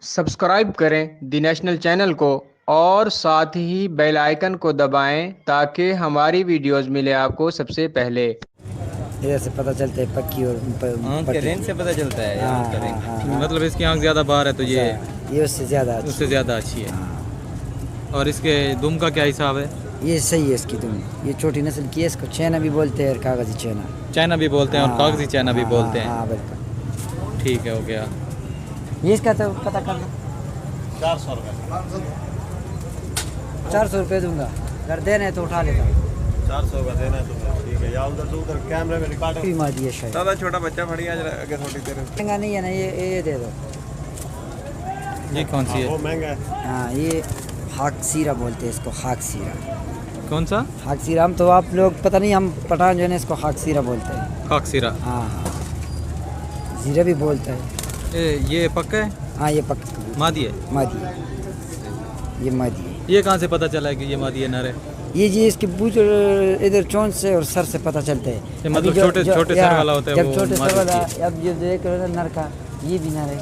Subscribe करें दी national channel को और साथ ही बेल आइकन को दबाएं ताकि हमारी वीडियोस मिले आपको सबसे पहले। इधर से पता चलता है पक्की और आँख के रेंज से पता चलता है। हाँ, आँख का रेंज हाँ, हाँ, मतलब इसकी आँख ज़्यादा बाहर है तो ये उससे ज़्यादा अच्छी उससे ज़्यादा अच्छी है। और इसके दुम का क्या हिसाब है? ये सही है इसकी तुम। ये छोटी नस्ल की है, इसको चैना भी बोलते हैं और कागजी चैना। चाइना भी बोलते हैं और कागजी चाइना भी बोलते हैं। हाँ बिल्कुल। ठीक है, हो गया। ये इसका तो पता कर लो। 400 रुपये। 400 रुपये दूंगा, अगर देने तो उठा लेता हूँ। 400 का देना है तुम्हें, ठीक है। या उधर से उधर कैमरे में रिकॉर्ड भी मार दिया शायद। ज़्यादा छोटा बच्चा फड़ी आज आगे थोड़ी देर महंगा नहीं है ना, ये दे दो। ये कौन सी वो है? महंगा है। हाँ, ये हाक सीरा बोलते हैं इसको, हाक सीरा। कौन सा? हाक सीरा। हम तो आप लोग पता नहीं, हम पठान जो है ना इसको हाक सीरा बोलते हैं। खाकसीरा। हाँ हाँ, जीरा भी बोलते हैं। ये पक्का है? हाँ, ये पक्का मादी है। मादी है, ये मादी है। ये कहाँ से पता चला है कि ये मादी है नर है? ये जी इसके बूझ इधर चोंच से और सर से पता चलता है। ये मतलब अभी छोटे छोटे सर वाला होता है जब वो छोटे सर मादी वाला, होती है। अब जो देख रहे हो ना नर का, ये भी नर है।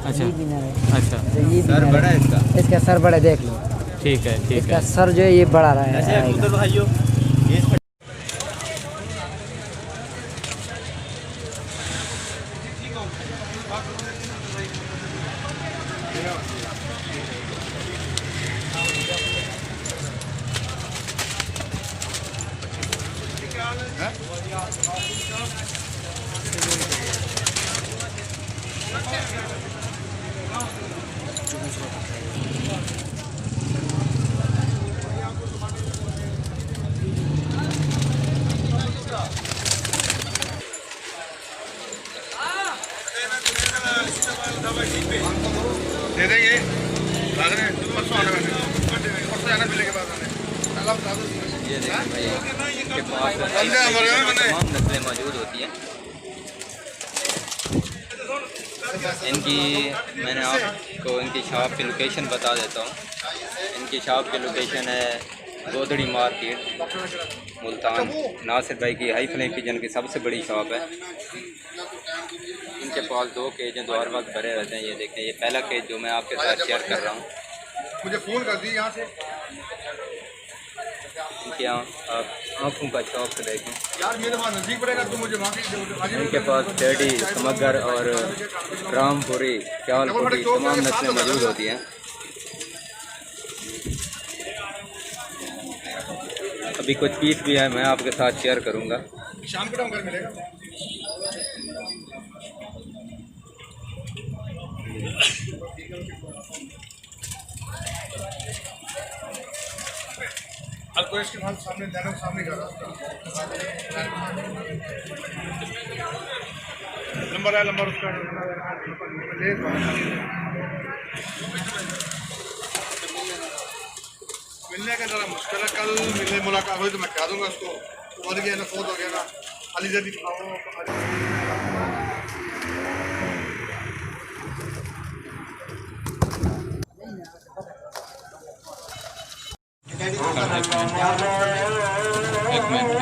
अच्छा। ये भी नर है। अच्छा, तो ये भी सर नर बड़ा है इसका। इसका सर बड़ा है, देख लो। ठीक है, ठीक इसका है। सर जो है ये बड़ा रहा है आएगा। भाइयों ये दे देंगे। परसों आने वाले, परसों जाना मिलेगा बाद में। ये देखिए भाई, इनके पास तमाम नस्लें मौजूद होती हैं। इनकी मैंने आपको इनकी शॉप की लोकेशन बता देता हूँ। इनकी शॉप की लोकेशन है गोदड़ी मार्केट, मुल्तान। नासिर भाई की हाई फ्लेम पिजन की सबसे बड़ी शॉप है। इनके पास 2 केज हैं जो हर वक्त भरे रहते हैं। ये देखें, ये पहला केज जो मैं आपके साथ शेयर कर रहा हूँ। मुझे फोन कर दी यहाँ से। इनके यहाँ आप आँखों का शौक से देखें। यार मेरे वहाँ नजदीक पड़ेगा, तो मुझे वहाँ की इनके पास टेडी, समगर और रामपुरी, ख्यालपुरी तमाम नस्लें मौजूद होती हैं। अभी कुछ पीस भी है, मैं आपके साथ शेयर करूँगा। शाम के टाइम घर मिलेगा। अल्कोश के बाद सामने नैनो सामने घर नंबर है, नंबर उसका ले मिलने का ज़रा मुश्किल है। कल मिलने मुलाकात हुई तो मैं कह दूँगा उसको। और गया ना, फोन हो गया ना, खाली जल्दी खाओ। एक मिनट।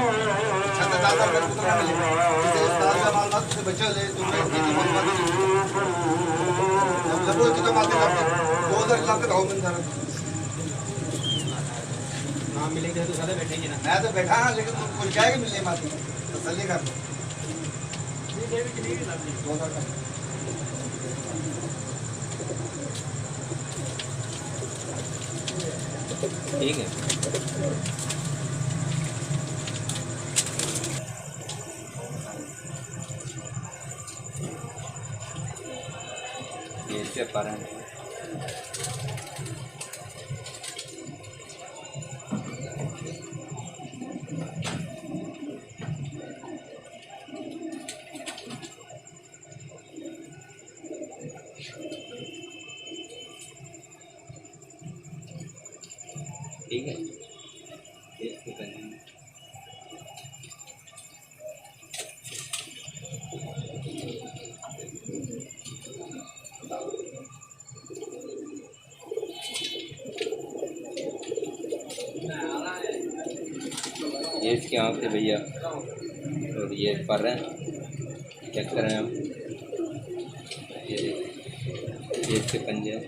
मिलेंगे तो ज़्यादा बैठेंगे ना। मैं तो बैठा हाँ, लेकिन कुछ जाएगा मिलने माती तसल्ली कर ठीक है। ये इसके पर हैं। ठीक है, इसको करेंगे। ये इसकी आँख है भैया, और ये पर हैं, चेक करें आप। ये देखिए। ये इसके पंजे हैं।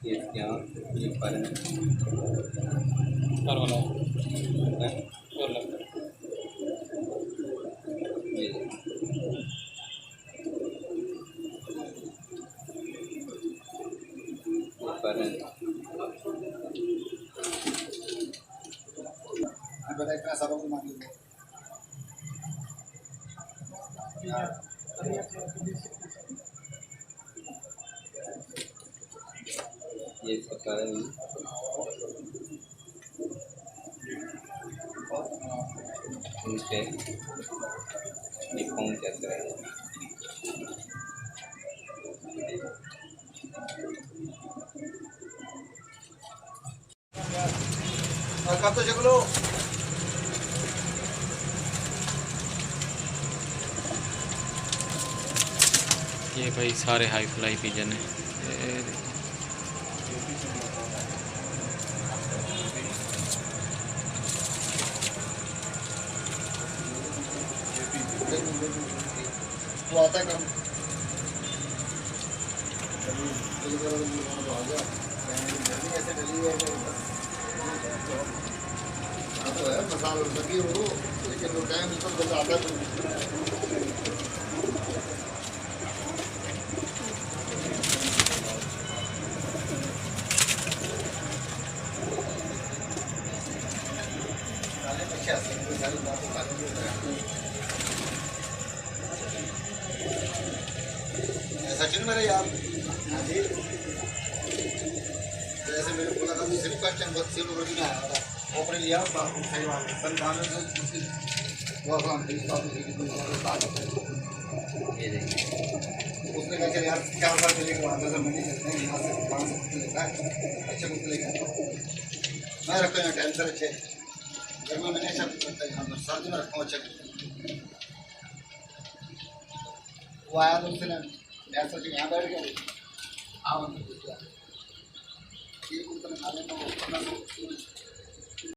ये इसके यहाँ ये पर है। हैं? ये पर है। ये इसका पर है। नीचे ये कौन कैसे है? कब तो चलो ये भाई सारे हाई फ्लाई पिजन है। वो आता है कम ऐसे डली है तो है मसाला लगी हो, लेकिन वो टाइम इसको बस आता सचिन मेरे यार जैसे मेरे बोला था सिर्फ क्वेश्चन बहुत सिर्फ ओवर की आया था ओपन लिया सही बात है सर गाने से वो काम ठीक बात है ये देखिए उसने कहा कि यार क्या बार चले के आते हैं मैंने कहते हैं यहाँ से वहाँ से कुछ लेता है अच्छे कुछ लेके मैं रखता हूँ टेंशन अच्छे घर में मैंने अच्छा करता है यहाँ पर सर्दी में रखता हूँ अच्छा वो आया तो उसने मैं सोच यहाँ बैठ गया ये कुछ तो खाने को